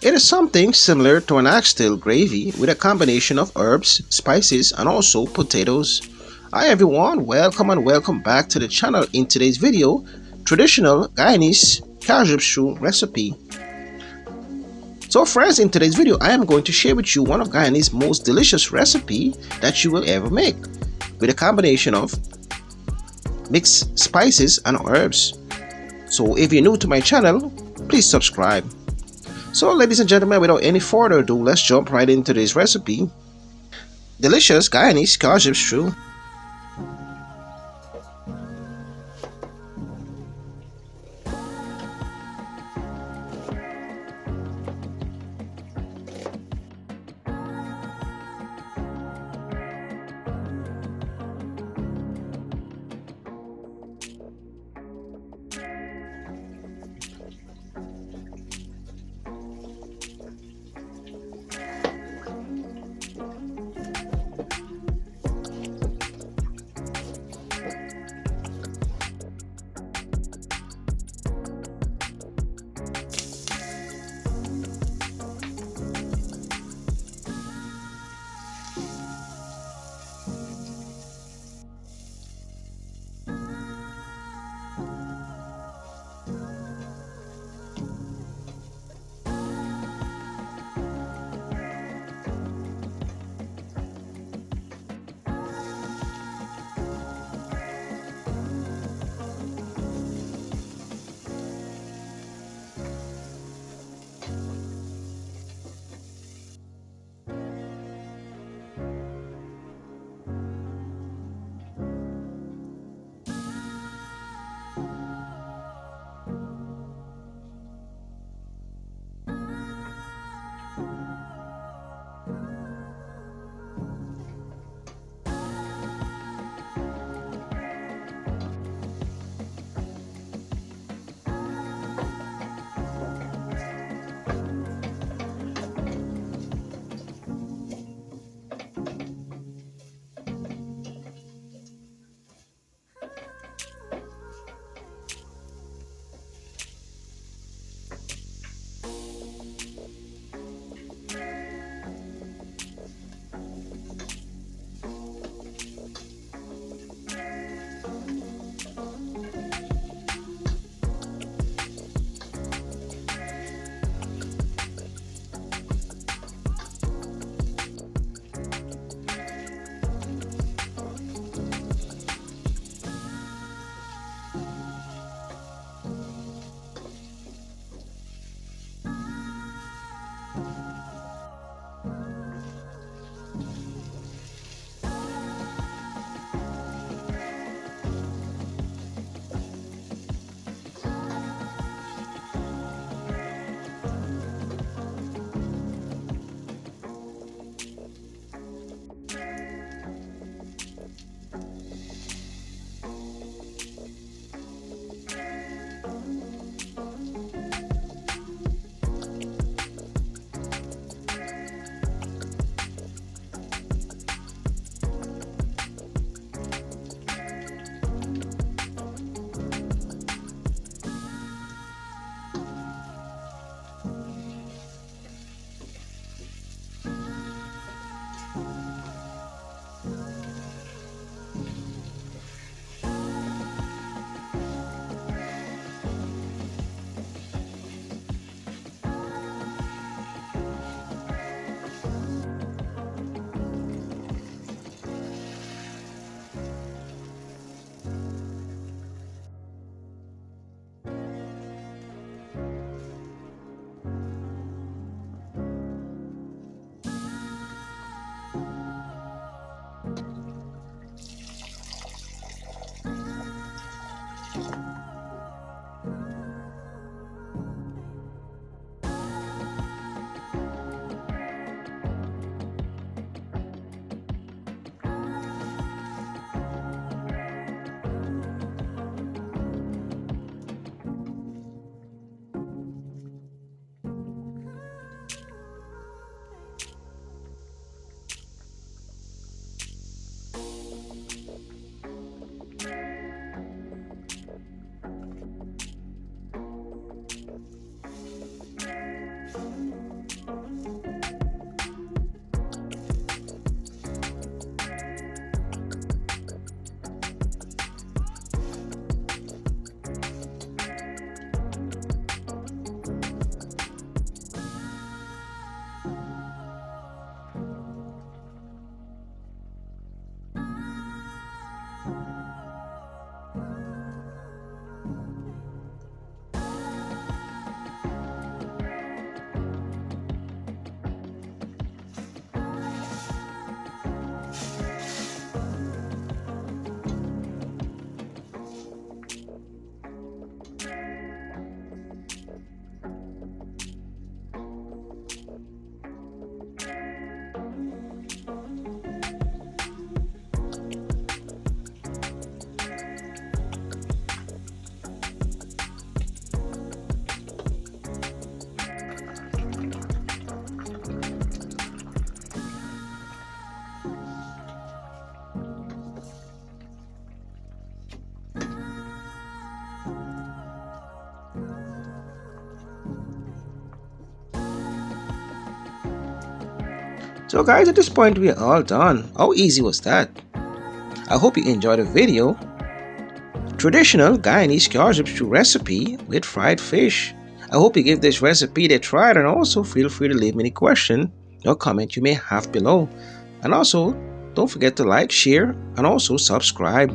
It is something similar to an oxtail gravy with a combination of herbs, spices, and also potatoes. Hi everyone, welcome and welcome back to the channel. In today's video, traditional Guyanese Cassareep stew recipe. So friends, in today's video, I am going to share with you one of Guyanese's most delicious recipe that you will ever make with a combination of mixed spices and herbs. So if you're new to my channel, please subscribe. So ladies and gentlemen, without any further ado, let's jump right into this recipe. Delicious Guyanese Cassareep stew. So guys, at this point we are all done. How easy was that? I hope you enjoyed the video. Traditional Guyanese Cassareep recipe with fried fish. I hope you give this recipe a try, and also feel free to leave me any question or comment you may have below. And also, don't forget to like, share, and also subscribe.